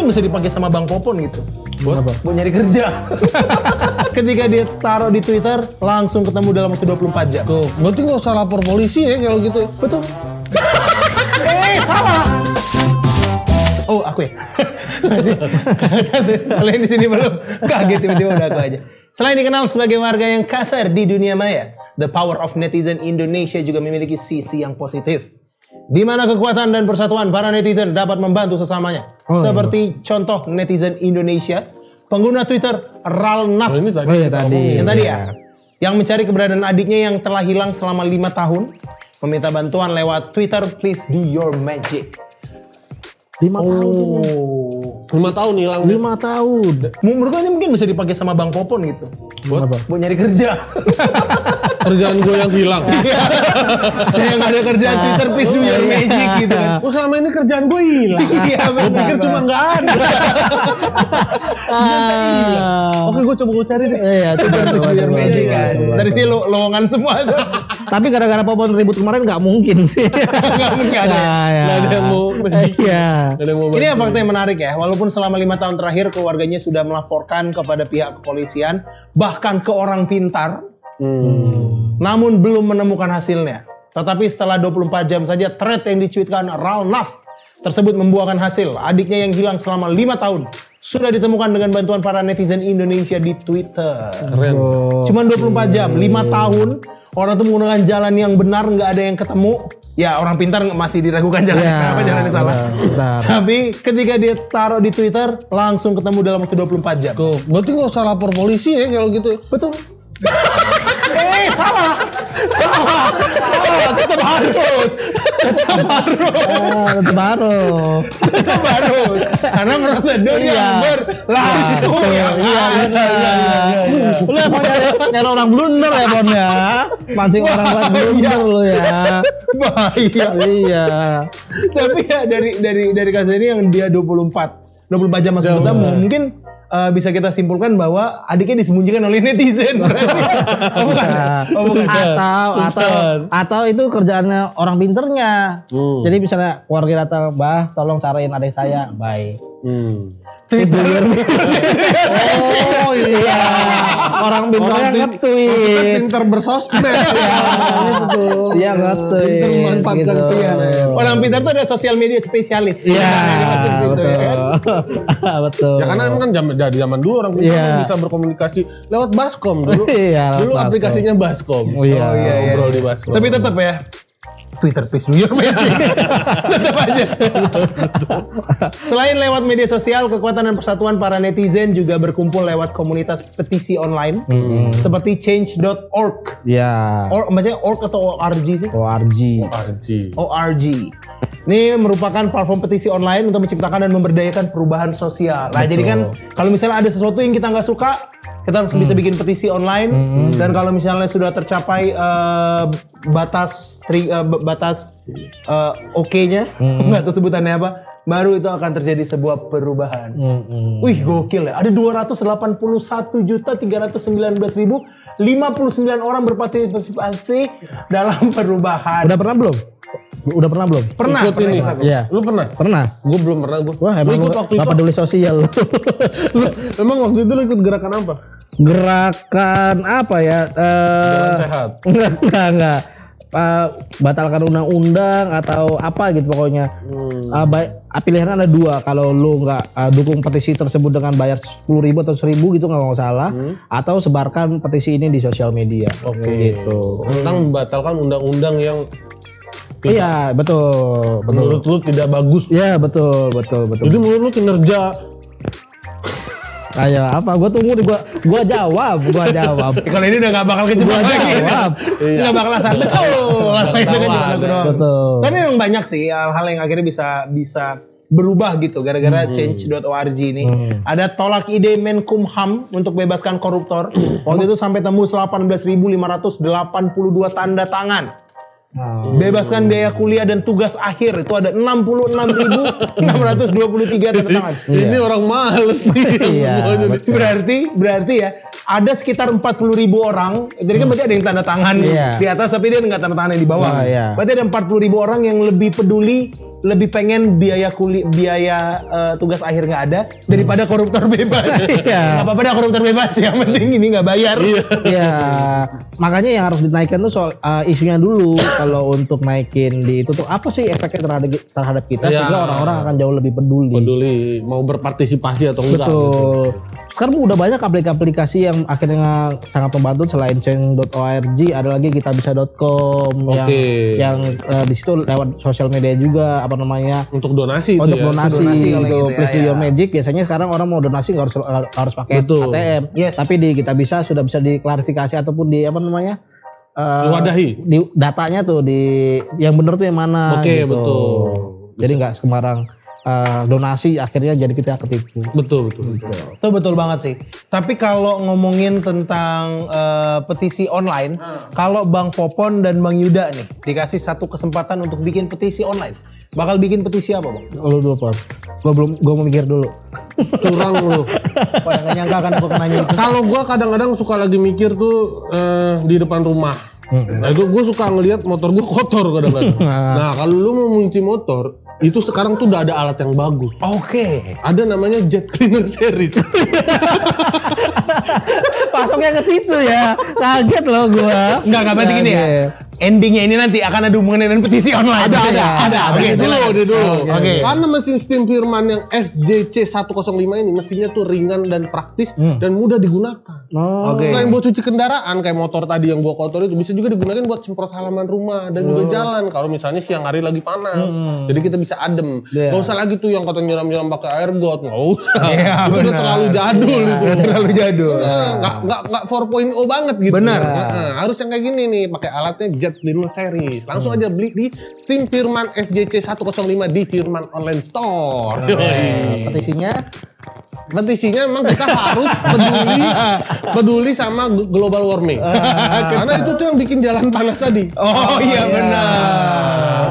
mungkin bisa dipakai sama Bang Popon gitu. Buat nyari kerja. Ketika dia taruh di Twitter, langsung ketemu dalam waktu 24 jam. Tuh, berarti nggak usah lapor polisi ya kalau gitu. Betul. Salah. Oh, aku ya. Kalian di sini belum kaget tiba-tiba udah aku aja. Selain dikenal sebagai warga yang kasar di dunia maya, The Power of Netizen Indonesia juga memiliki sisi yang positif, di mana kekuatan dan persatuan para netizen dapat membantu sesamanya. Seperti contoh netizen Indonesia, pengguna Twitter Ralnaf yang tadi ya, yang mencari keberadaan adiknya yang telah hilang selama 5 tahun, meminta bantuan lewat Twitter, please do your magic. 5 tahun. 5 tahun hilang. 5 tahun. Menurut ini mungkin bisa dipakai sama Bang Popon gitu. Buat nyari kerja. kerjaan gue yang hilang. Yang ada kerjaan Twitter, please do your magic gitu kan. Oh, selama ini kerjaan gue hilang. Iya, Gue pikir cuma nggak ada. Oke, gue coba cari deh. Iya, coba Magic kan. Dari sini lowongan semua tuh. Tapi gara-gara Popon ribut kemarin nggak mungkin sih. Nggak mungkin ada. Nggak ada yang mau magic. Iya. Ini yang fakta yang menarik ya. Walaupun selama 5 tahun terakhir keluarganya sudah melaporkan kepada pihak kepolisian, bahkan ke orang pintar, namun belum menemukan hasilnya. Tetapi setelah 24 jam saja thread yang dicuitkan Ralnaf tersebut membuahkan hasil. Adiknya yang hilang selama 5 tahun sudah ditemukan dengan bantuan para netizen Indonesia di Twitter. Keren. Cuman 24 jam, 5 tahun orang tuh menggunakan jalan yang benar, nggak ada yang ketemu. Ya orang pintar masih diragukan jalan kenapa jalannya salah. Tapi ketika dia taruh di Twitter, langsung ketemu dalam waktu 24 jam. Tuh, berarti nggak usah lapor polisi ya kalau gitu. Betul. Salah. Tetap harus. Tetap harus. Karena prosedur yang berlaku. Iya. Lu mau nyari orang blunder ya, Bon ya. Mancing orang buat blunder lu ya. Bahaya. Iya. Tapi ya dari kasus ini yang dia 24 jam masuk ketemu, mungkin bisa kita simpulkan bahwa adiknya disembunyikan oleh netizen. Bukan. Atau itu kerjaannya orang pinternya. Jadi misalnya keluarga datang, "Bah, tolong cariin adik saya." Baik. Oh iya. Orang pinternya nge-tweet. Maksudnya pinter bersosmed. Iya, nge-tweet. Pinter memanfaatkan gitu. Orang pintar itu ada sosial media spesialis. Iya, gitu, ya kan? betul. Ya karena emang kan zaman dulu orang pintar kan bisa berkomunikasi lewat Baskom dulu. Iya, Dulu aplikasinya Baskom. Iya. Ngobrol di Baskom. Tapi tetap ya, Twitter please do your magic. Tetap aja. Selain lewat media sosial, kekuatan dan persatuan para netizen juga berkumpul lewat komunitas petisi online seperti change.org. Iya. Maksudnya org atau org sih? ORG. Ini merupakan platform petisi online untuk menciptakan dan memberdayakan perubahan sosial. Nah, jadi kan kalau misalnya ada sesuatu yang kita nggak suka, kita harus bisa bikin petisi online. Dan kalau misalnya sudah tercapai batas oke-nya, nggak tahu sebutannya apa, baru itu akan terjadi sebuah perubahan. Wih, gokil ya. Ada 281.319.059 orang berpartisipasi dalam perubahan. Udah pernah belum? Pernah. Iya. Lu pernah? Pernah. Gue belum pernah. Wah, emang ikut waktu nggak itu. peduli sosial. Emang waktu itu lu ikut gerakan apa? Gerakan apa ya? Jalan sehat. Enggak. Batalkan undang-undang atau apa gitu pokoknya. Pilihan ada 2. Kalau lu nggak dukung petisi tersebut dengan bayar 10.000 atau 1.000 gitu nggak salah, atau sebarkan petisi ini di sosial media. Gitu. Tentang membatalkan undang-undang yang Iya, betul. menurut lu tidak bagus. Iya, betul. Jadi menurut lu kinerja Ayo, apa? Gua tunggu nih, gua jawab. Kalau ini udah nggak bakal kejebak lagi. Jawab. Nggak bakal asal Betul. Tapi memang banyak sih hal-hal yang akhirnya bisa berubah gitu gara-gara change.org ini. Ada tolak ide Menkumham untuk bebaskan koruptor. Waktu itu sampai tembus 18.582 tanda tangan. Bebaskan biaya kuliah dan tugas akhir, itu ada 66.623 tanda tangan. Ini orang males nih. Berarti ya ada sekitar 40.000 orang. Jadi kan berarti ada yang tanda tangan di atas, tapi dia nggak tanda tangan yang di bawah. Berarti ada 40.000 orang yang lebih peduli lebih pengen biaya tugas akhir nggak ada daripada koruptor bebas. Iya. Nggak apa-apa dah koruptor bebas, yang penting ini nggak bayar. Iya, makanya yang harus dinaikkan tuh soal isunya dulu. Kalau untuk naikin di itu tuh apa sih efeknya terhadap kita Iya. sehingga orang-orang akan jauh lebih peduli. Mau berpartisipasi atau enggak. Betul. Gitu. Sekarang udah banyak aplikasi yang akhirnya sangat membantu. Selain change.org, ada lagi kitabisa.com yang di situ lewat sosial media juga apa namanya Untuk donasi untuk itu ya. donasi kalau gitu. gitu ya, Please do your ya. magic. Biasanya sekarang orang mau donasi nggak harus pakai Betul. ATM. Yes. Tapi di Kitabisa sudah bisa diklarifikasi ataupun di apa namanya Diwadahi. di datanya tuh di yang bener tuh yang mana. Oke, gitu. betul. Jadi nggak sembarang donasi akhirnya jadi kita ketipu. Betul. Itu betul banget sih. Tapi kalau ngomongin tentang petisi online, kalau Bang Popon dan Bang Yuda nih dikasih satu kesempatan untuk bikin petisi online, bakal bikin petisi apa, Bang? Lu dulu Pak. Gua mau mikir dulu. Curang lu. Pada nggak nyangka kan aku nanya itu. Kalau gua kadang-kadang suka lagi mikir tuh di depan rumah. Nah itu gue suka ngelihat motor gue kotor kadang-kadang. Nah kalau lu mau mencuci motor, itu sekarang tuh udah ada alat yang bagus. Oke. Ada namanya Jet Cleaner Series. Pasoknya ke situ ya. Kaget loh gua. Enggak berarti gini ya. Endingnya ini nanti akan ada hubungannya dengan petisi online. Ada. Oke, dulu. Oke. Karena mesin steam Firman yang SJC 105 ini mesinnya tuh ringan dan praktis dan mudah digunakan. Oh. Oke. Selain buat cuci kendaraan kayak motor tadi yang gua kotor itu bisa juga digunakan buat semprot halaman rumah dan juga jalan kalau misalnya siang hari lagi panas. Jadi kita bisa adem. Iya. Gak usah lagi tuh yang kata nyiram-nyiram pakai air got, nggak usah. Iya, Itu udah benar. terlalu jadul itu. Terlalu jadul. Nggak 4.0 banget gitu. Benar. Harus yang kayak gini nih, pakai alatnya Jet Cleaner Series. Langsung aja beli di Steam Firman SJC 105 di Firman Online Store. Petisinya memang kita harus peduli sama global warming. Karena itu tuh yang bikin jalan panas tadi. Oh iya benar.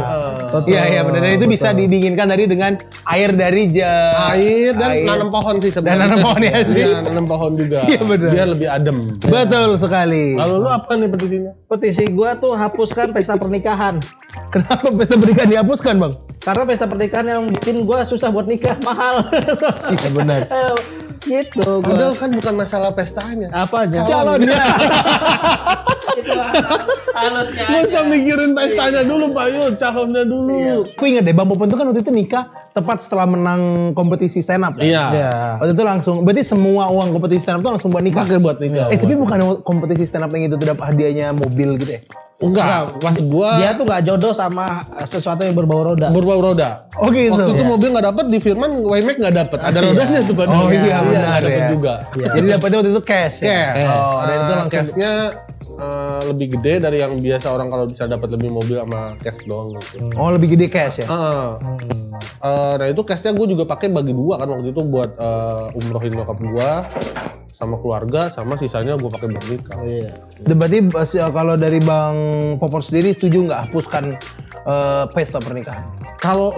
Iya benar. Dan itu bisa didinginkan dengan air dari Air dan nanam pohon sih sebenarnya. Dan nanam pohon ya sih. Iya, nanam pohon juga. Iya, benar. Biar lebih adem. Betul sekali. Kalau lu apa nih petisinya? Petisi gua tuh hapuskan pesta pernikahan. Kenapa pesta pernikahan dihapuskan, Bang? Karena pesta pernikahan yang bikin gua susah buat nikah mahal. Iya benar. Gitu gua. Padahal kan bukan masalah pestanya. Apa aja? Calonnya. Halusnya. Lu usah mikirin pestanya dulu, Pak Yud. Calonnya dulu. Aku ingat deh, Bang Popon itu kan waktu itu nikah tepat setelah menang kompetisi stand up. Kan? Iya. Waktu itu langsung, berarti semua uang kompetisi stand up itu langsung buat nikah. Pakai buat nikah. Tapi bukan kompetisi stand up yang itu tuh dapat hadiahnya mobil gitu ya? Enggak, pas gua Dia tuh gak jodoh sama sesuatu yang berbau roda. berbau roda. Oh gitu. Waktu itu Iya. mobil nggak dapet, di Firman Waymax nggak dapet. Ada rodanya tuh Pak. Oh iya benar dapet ya. juga. Jadi dapetnya waktu itu cash ya? Cash. Oh, dan itu langsung Cashnya lebih gede dari yang biasa orang kalau bisa dapat lebih mobil sama cash doang gitu. Oh lebih gede cash ya? Nah itu cashnya gue juga pakai bagi dua kan waktu itu buat umrohin nyokap gue sama keluarga, sama sisanya gue pakai buat nikah. Iya. Berarti kalau dari Bang Popon sendiri setuju nggak hapuskan pesta pernikahan? Kalau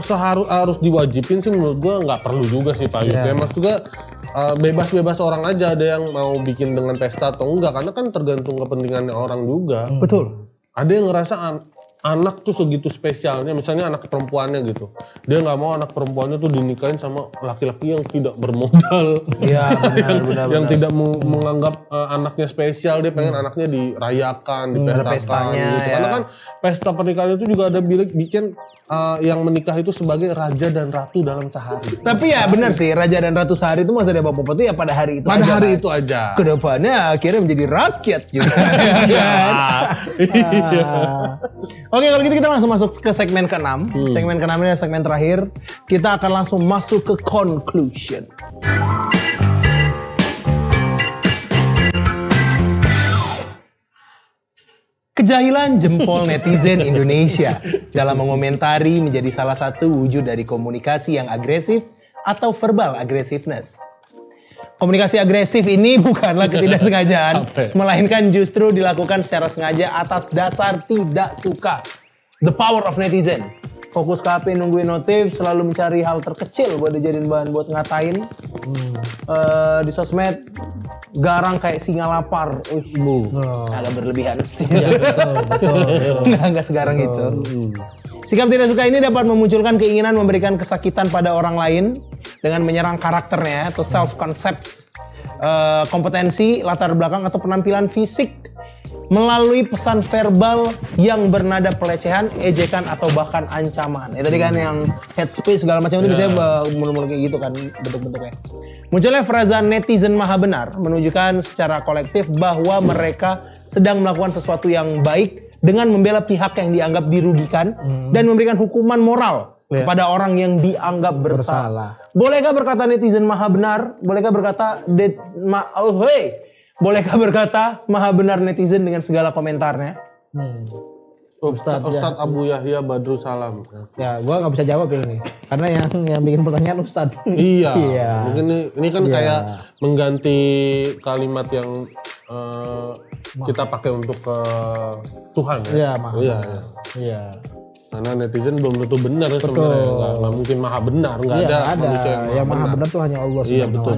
harus diwajibin sih menurut gue nggak perlu juga sih Pak Yud. Iya. Ya maksud juga bebas-bebas orang aja, ada yang mau bikin dengan pesta atau enggak, karena kan tergantung kepentingannya orang juga. Betul. Ada yang ngerasa anak tuh segitu spesialnya, misalnya anak perempuannya gitu, dia nggak mau anak perempuannya tuh dinikahin sama laki-laki yang tidak bermodal. Iya benar. Yang tidak menganggap anaknya spesial, dia pengen anaknya dirayakan, dipestakan pestanya, gitu. ya. Karena kan pesta pernikahan itu juga ada bikin yang menikah itu sebagai raja dan ratu dalam sehari. Tapi ya benar sih, raja dan ratu sehari itu maksudnya Bang Popon itu ya pada hari itu Pada aja. hari kan? itu aja. Kedepannya akhirnya menjadi rakyat juga. Iya. Iya. Oke kalau gitu kita langsung masuk ke segmen ke-6. Segmen ke-6 ini adalah segmen terakhir. Kita akan langsung masuk ke conclusion. Kejahilan jempol netizen Indonesia dalam mengomentari menjadi salah satu wujud dari komunikasi yang agresif atau verbal aggressiveness. Komunikasi agresif ini bukanlah ketidaksengajaan, Apa? melainkan justru dilakukan secara sengaja atas dasar tidak suka. The power of netizen. Fokus ke HP, nungguin notif, selalu mencari hal terkecil buat dijadiin bahan buat ngatain. Di sosmed garang kayak singa lapar. Agak berlebihan. Iya, betul. Nggak segarang itu. Sikap tidak suka ini dapat memunculkan keinginan memberikan kesakitan pada orang lain dengan menyerang karakternya atau self concepts, kompetensi, latar belakang atau penampilan fisik melalui pesan verbal yang bernada pelecehan, ejekan atau bahkan ancaman. Tadi kan yang head speech segala macam itu biasanya mulai kayak gitu kan bentuk-bentuknya. Munculnya frasa netizen maha benar menunjukkan secara kolektif bahwa mereka sedang melakukan sesuatu yang baik dengan membela pihak yang dianggap dirugikan dan memberikan hukuman moral kepada orang yang dianggap bersalah. Bolehkah berkata netizen maha benar? Bolehkah berkata bolehkah berkata maha benar netizen dengan segala komentarnya? Ustadz Abu Yahya Badrul Salam. Ya, gua nggak bisa jawab ini karena yang bikin pertanyaan Ustadz. Iya. Mungkin ini kan kayak mengganti kalimat yang kita pakai untuk Tuhan ya. Iya. Karena netizen belum tentu benar sebenarnya. Nggak mungkin maha benar, nggak ada manusia yang maha benar tuh hanya Allah. Iya betul.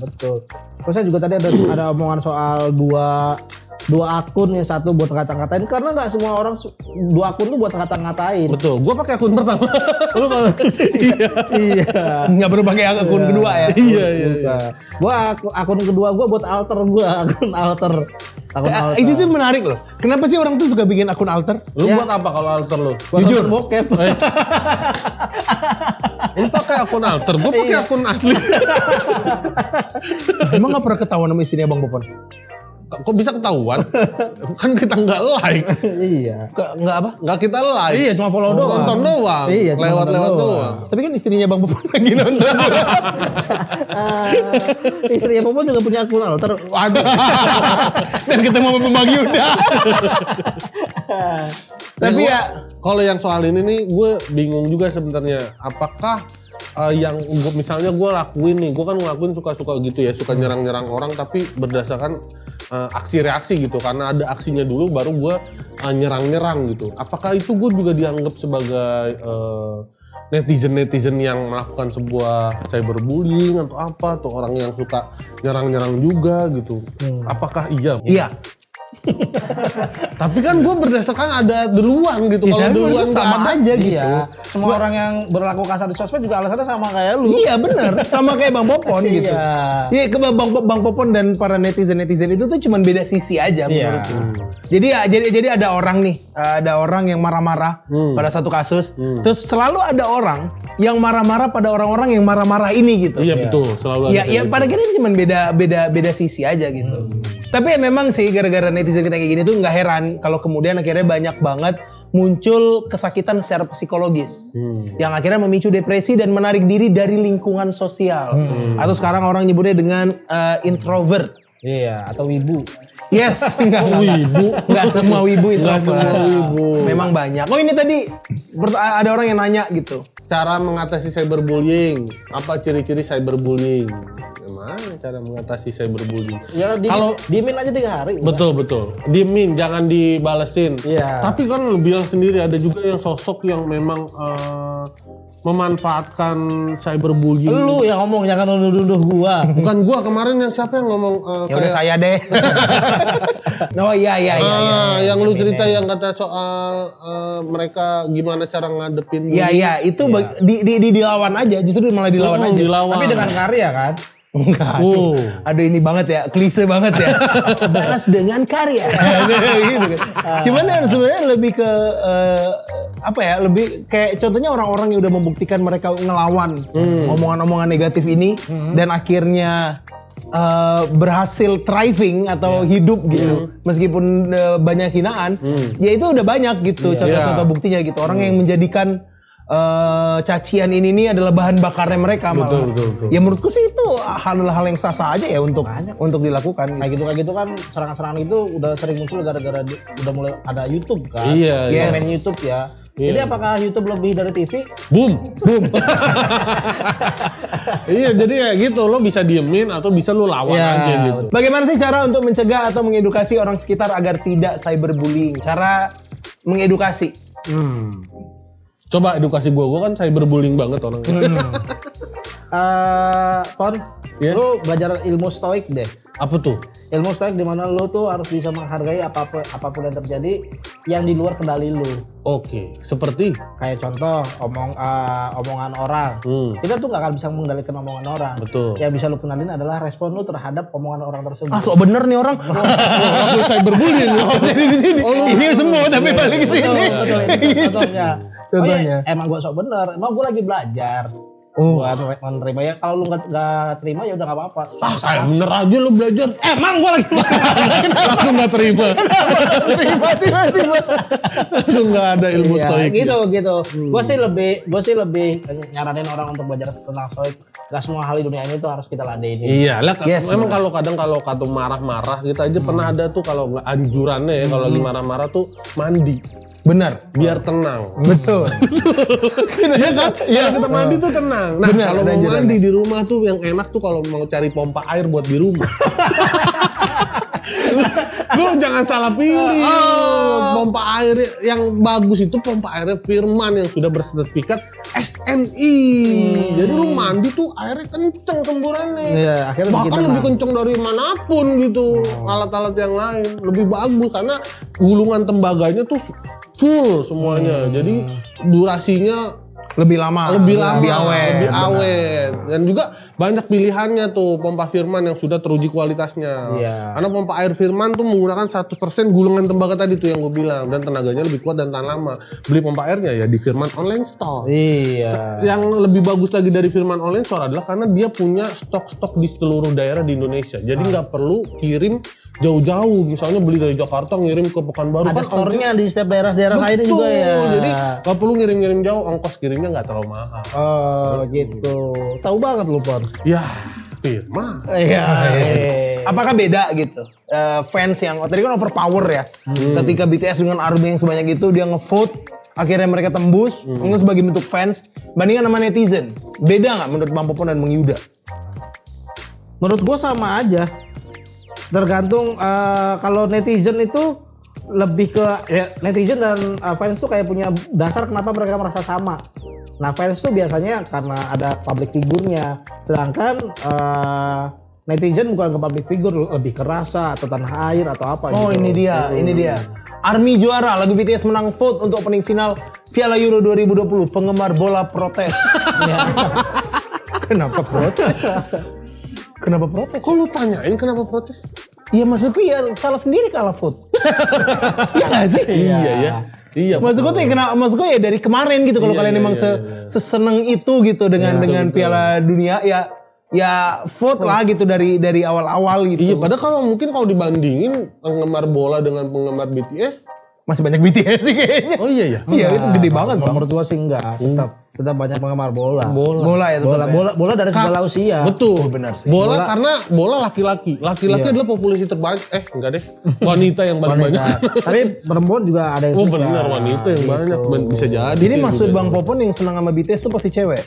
Betul. Terus saya juga tadi ada omongan soal dua akun, yang satu buat ngata-ngatain karena nggak semua orang dua akun tuh buat ngata-ngatain. Betul. Gua pakai akun pertama. Iya. Nggak perlu pakai akun kedua ya. Iya. Gua akun kedua gua buat alter akun alter. Itu tuh menarik loh. Kenapa sih orang tuh suka bikin akun alter? Lu buat apa kalau alter lu? Jujur. Bokep. Lu pakai akun alter, gua pakai akun asli. Emang nggak pernah ketahuan sama istrinya Bang Popon? Kok bisa ketahuan? Kan kita nggak like. Iya. Nggak apa? Nggak kita like. Iya, cuma follow doang. Nonton doang. Iya, lewat-lewat doang. Tapi kan istrinya Bang Popon lagi nonton. Istrinya Popon juga punya akun alter. Waduh. Dan ketemu sama Bang Yuda. Tapi ya, kalau yang soal ini nih, gue bingung juga sebenarnya. Apakah yang misalnya gue lakuin nih, gue kan ngelakuin suka-suka gitu ya, suka nyerang-nyerang orang, tapi berdasarkan aksi reaksi gitu, karena ada aksinya dulu baru gue nyerang-nyerang gitu. Apakah itu gue juga dianggap sebagai netizen yang melakukan sebuah cyberbullying atau apa, atau orang yang suka nyerang-nyerang juga gitu? Apakah iya? Iya. Tapi kan gue berdasarkan ada duluan gitu. Kalau duluan sama aja gitu. Iya. Semua orang yang berlaku kasar di sosmed juga alasannya sama kayak lu. Iya benar, sama kayak Bang Popon gitu. Iya, ke Bang Popon dan para netizen itu tuh cuman beda sisi aja menurutku. Jadi ada orang nih, ada orang yang marah-marah pada satu kasus, terus selalu ada orang yang marah-marah pada orang-orang yang marah-marah ini gitu. Iya betul, selalu ada. Iya, pada kira ini cuman beda sisi aja gitu. Tapi ya memang sih gara-gara netizen kita kayak gini tuh nggak heran kalau kemudian akhirnya banyak banget muncul kesakitan secara psikologis yang akhirnya memicu depresi dan menarik diri dari lingkungan sosial atau sekarang orang nyebutnya dengan introvert. Iya, atau wibu. Yes, enggak semua wibu itu. Enggak semua wibu. Memang banyak. Oh ini tadi ada orang yang nanya gitu. Cara mengatasi cyberbullying, apa ciri-ciri cyberbullying? Gimana cara mengatasi cyberbullying? Ya kalau diemin aja 3 hari. Betul. Diemin, jangan dibalesin. Iya. Tapi kan lu bilang sendiri ada juga yang sosok yang memang memanfaatkan cyberbullying. Lu yang ngomong, jangan nuduh gua. Bukan gua, kemarin yang siapa yang ngomong ya udah saya deh. Oh iya. Yang lu cerita yang kata soal mereka gimana cara ngadepin. Iya, itu dilawan aja, justru malah dilawan aja. Dilawan. Tapi dengan karya kan? Enggak. Aduh ini banget ya, klise banget ya. Balas dengan karya. Gitu kan. Cuman ya sebenarnya lebih ke apa ya? Lebih kayak contohnya orang-orang yang udah membuktikan mereka ngelawan omongan-omongan negatif ini dan akhirnya berhasil thriving atau hidup gitu. Meskipun banyak hinaan, ya itu udah banyak gitu contoh-contoh buktinya gitu. Orang yang menjadikan cacian ini adalah bahan bakarnya mereka malah. Betul. Ya menurutku sih itu hal-hal yang sah-sah aja ya untuk dilakukan. Kayak gitu kan serangan-serangan itu udah sering muncul gara-gara udah mulai ada YouTube kan. Iya. Main YouTube ya. Jadi apakah YouTube lebih dari TV? Boom. Iya, jadi kayak gitu, lo bisa diemin atau bisa lo lawan aja gitu. Bagaimana sih cara untuk mencegah atau mengedukasi orang sekitar agar tidak cyberbullying? Cara mengedukasi. Coba edukasi gue kan cyberbullying banget orangnya. Pon, Ya. Lu belajar ilmu stoik deh. Apa tuh? Ilmu stoik di mana lu tuh harus bisa menghargai apapun yang terjadi yang di luar kendali lu. Oke, seperti Kayak contoh omongan orang. Kita tuh nggak akan bisa mengendalikan omongan orang. betul. Yang bisa lu kendalin adalah respon lu terhadap omongan orang tersebut. Ah, sok bener nih orang. Lalu cyberbullying. Jadi di sini. Ini semua tapi balik ke Betul, sini. betul, itu contohnya. Contohnya. Oh, iya, emang gua sok bener, emang gua lagi belajar. Buat menerima ya, kalau lu nggak terima ya udah nggak apa-apa. Kayak bener aja lu belajar. Emang gua lagi Langsung nggak terima. Tiba-tiba. Langsung nggak ada ilmu Iya, stoik. gitu. Gua sih lebih nyaranin orang untuk belajar tentang stoik. Gak semua hal di dunia ini tuh harus kita ladenin. Iya, lah Yes, memang kalau kadang kalau kata marah-marah kita aja pernah ada tuh kalau nggak anjurannya ya kalau lagi marah-marah tuh mandi Benar. biar tenang. Betul. Iya kan? Iya, kita mandi tuh tenang. Nah, Benar, kalau ada mau anjurannya. mandi di rumah tuh yang enak tuh kalau mau cari pompa air buat di rumah. Lu jangan salah pilih. Pompa air yang bagus itu pompa airnya Firman yang sudah bersertifikat SNI. Jadi lu mandi tuh airnya kenceng semburannya. Iya, akhirnya bikin Bahkan tenang. lebih kenceng dari manapun gitu. Alat-alat yang lain lebih bagus karena gulungan tembaganya tuh full semuanya. Jadi durasinya Lebih lama. lebih lama, Lebih awet. lebih Benar. awet. Dan juga banyak pilihannya tuh pompa Firman yang sudah teruji kualitasnya. Iya. Karena pompa air Firman tuh menggunakan 100% gulungan tembaga tadi tuh yang gue bilang dan tenaganya lebih kuat dan tahan lama. Beli pompa airnya ya di Firman Online Store. Iya. Yang lebih bagus lagi dari Firman Online Store adalah karena dia punya stok-stok di seluruh daerah di Indonesia. Jadi nggak perlu kirim jauh-jauh. Misalnya beli dari Jakarta ngirim ke Pekanbaru Ada kan store-nya di setiap daerah-daerah lain juga ya. Jadi nggak perlu ngirim-ngirim jauh, ongkos kirimnya nggak terlalu mahal. Oh, gitu. Tahu banget lu, Pon. Ya, Firman. Iya. Apakah beda gitu? Fans yang tadi kan overpower ya. Ketika BTS dengan army yang sebanyak itu dia ngevote, akhirnya mereka tembus, itu sebagai bentuk fans. Bandingkan sama netizen, beda nggak menurut Bang Popon dan Bang Yuda? Menurut gua sama aja. Tergantung kalau netizen itu lebih ke ya, netizen dan fans tuh kayak punya dasar kenapa mereka merasa sama. Nah, fans tuh biasanya karena ada public figurnya, sedangkan netizen bukan ke public figure, lebih ke rasa atau tanah air atau apa Oh, gitu. ini dia. Army juara, lagu BTS menang vote untuk opening final Piala Euro 2020. Penggemar bola protes. Ya. Kenapa protes? Kenapa protes? Kok lu tanyain kenapa protes? Iya maksudku ya salah sendiri kalah vote. Iya nggak sih? Iya ya. Iya. Maksud gue tuh ya kenapa? Maksud gue ya dari kemarin gitu kalau Iya, kalian iya, emang iya, seseneng itu gitu dengan betul. Piala Dunia ya vote lah gitu dari awal-awal gitu. Iya, padahal kalau mungkin kalau dibandingin penggemar bola dengan penggemar BTS, Masih banyak BTS sih kayaknya. oh iya ya. Iya itu gede banget Bang. Menurut gua sih enggak. Tetap banyak penggemar bola. Bola ya tetap ya. Bola dari segala usia. Betul, benar sih. Bola karena bola laki-laki. Laki-laki Iya. adalah populasi terbanyak. Enggak deh. Wanita yang paling banyak. Tapi perempuan juga ada yang Oh suka. benar, wanita yang Gitu. banyak. Bisa jadi. Jadi sih maksud juga. Bang Popon yang senang sama BTS tuh pasti cewek.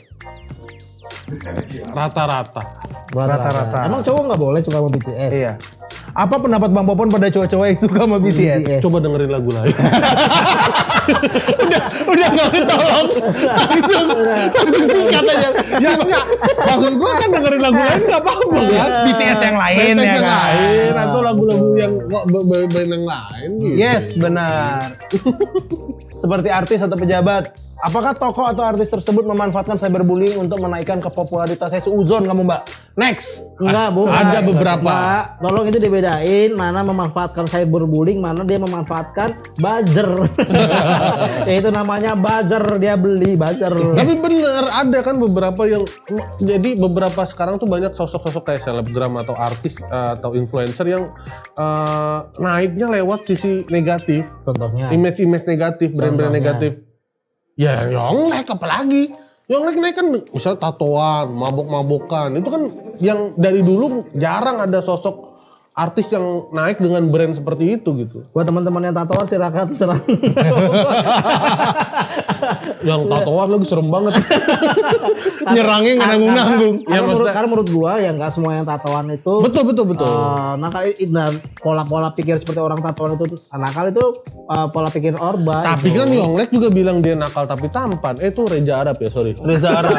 Rata-rata. Rata-rata. Emang cowok nggak boleh suka sama BTS? Iya. Apa pendapat Bang Popon pada cowok-cowok yang suka sama BTS? Coba dengerin lagu lain. Udah nggak ketolong. Langsung singkat aja. Ya enggak. Maksud gua kan dengerin lagu lain enggak apa-apa kan. BTS yang lain BTS ya yang kan. lain atau lagu-lagu yang band yang lain gitu. Yes, benar. Seperti artis atau pejabat, apakah tokoh atau artis tersebut memanfaatkan cyberbullying untuk menaikkan kepopularitasnya seuzon kamu, Mbak? Next. Enggak, bukan. Ada beberapa. Mbak, tolong itu dibedain mana memanfaatkan cyberbullying, mana dia memanfaatkan buzzer. Itu namanya buzzer, dia beli buzzer. Tapi bener ada kan beberapa yang jadi beberapa sekarang tuh banyak sosok-sosok kayak selebgram atau artis atau influencer yang naiknya lewat sisi negatif, Contohnya. image-image negatif, brand-brand Contohnya. negatif. Ya Yonglek apalagi. Yonglek naik kan misalnya tatoan, mabok-mabokan. Itu kan yang dari dulu jarang ada sosok artis yang naik dengan brand seperti itu gitu. Buat teman-teman yang tatoan silakan serang. Yang tatoan lagi serem banget. Nyerangnya nggak nanggung-nanggung. Karena menurut gua ya nggak semua yang tatoan itu Betul. nakal. Dan pola pikir seperti orang tatoan itu nakal itu pola pikir Orba. Tapi kan Yonglek juga bilang dia nakal tapi tampan. Itu Reza Arab ya, sorry. Reza Arab.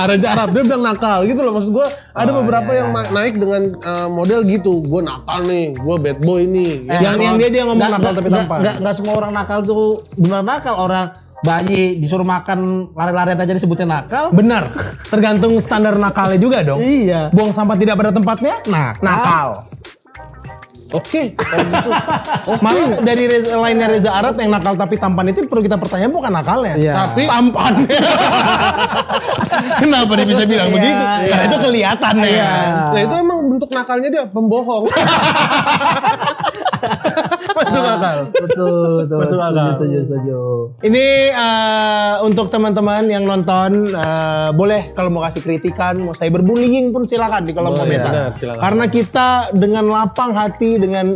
Reza Arab dia bilang nakal gitu loh. Maksud gue ada beberapa yang naik dengan model gitu. Gue nakal nih, gue bad boy nih. Yang dia ngomong nakal tapi tampan. Nggak semua orang nakal tuh benar nakal. Orang bayi disuruh makan lari-larian aja disebutnya nakal. Benar. Tergantung standar nakalnya juga dong. Iya. Buang sampah tidak pada tempatnya, nakal. Oke. Makanya dari lainnya Reza Arab yang nakal tapi tampan itu perlu kita pertanyaan bukan nakalnya, Iya. tapi tampannya. Kenapa dia bisa bilang Iya, begitu? iya. Karena itu kelihatan ya. Iya. Nah itu emang bentuk nakalnya dia pembohong. Masuk akal. Betul. Masuk akal. Setuju. Ini untuk teman-teman yang nonton boleh kalau mau kasih kritikan, mau cyberbullying pun silakan di kolom Boleh, komentar. benar, silakan. Karena kita dengan lapang hati, dengan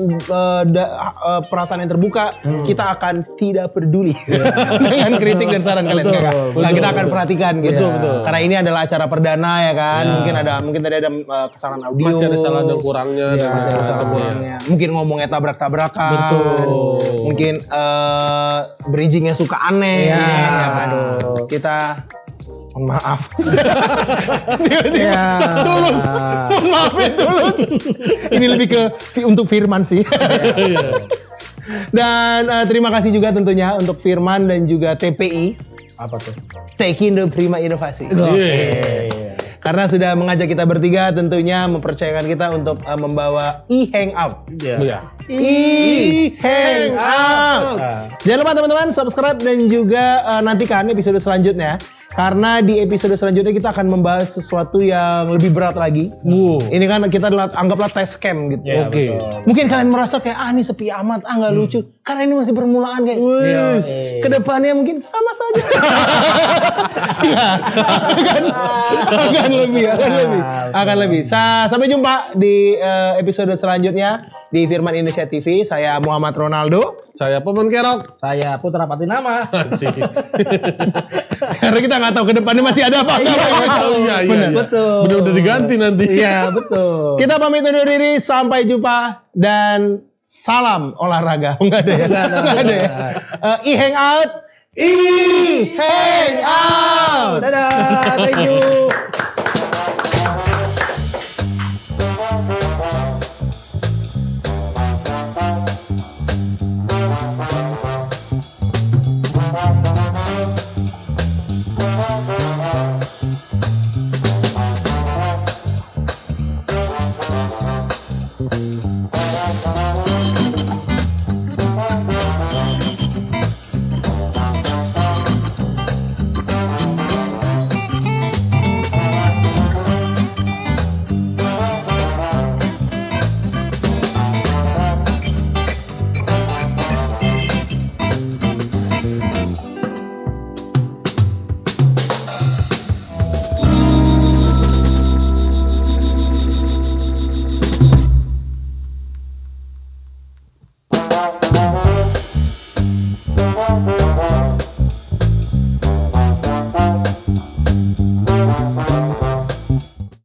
perasaan yang terbuka, kita akan tidak peduli dengan kritik dan saran kalian. Betul, Nggak. betul. Nah, kita akan perhatikan gitu. Betul. Karena ini adalah acara perdana ya kan. Ya. Mungkin tadi ada kesalahan audio. Masih ada salah dan kurangnya dan Masih ada salah macam-macamnya. kurangnya. Mungkin ngomongnya tabrak-tabrakan. Betul. Mungkin bridgingnya suka aneh. Iya. Ya kan? Aduh. Kita mohon maaf. Iya. Mohon maaf ya Tulus. Ini lebih ke untuk Firman sih. Dan terima kasih juga tentunya untuk Firman dan juga TPI. Apa tuh? Tekindo Prima Inovasi. Iya. Karena sudah mengajak kita bertiga tentunya mempercayakan kita untuk membawa e-hangout. Iya. E-hangout. Jangan lupa teman-teman subscribe dan juga nantikan episode selanjutnya. Karena di episode selanjutnya kita akan membahas sesuatu yang lebih berat lagi. Ini kan kita anggaplah tes cam gitu. Ya, Oke. betul. Mungkin kalian merasa kayak ini sepi amat, nggak lucu. Karena ini masih permulaan kayak. Iya. Kedepannya mungkin sama saja. akan lebih. Sampai jumpa di episode selanjutnya di Firman Indonesia TV. Saya Muhammad Ronaldo. Saya Paman Kerok. Saya Putra Patinama. Asik. Karena kita nggak tahu kedepannya masih ada apa. Iya. Betul. Bener udah diganti nanti. Iya, betul. Kita pamit undur diri. Sampai jumpa dan salam olahraga. Nggak ada ya. Nggak ada ya. E-hangout. E-hangout. Dadah, thank you.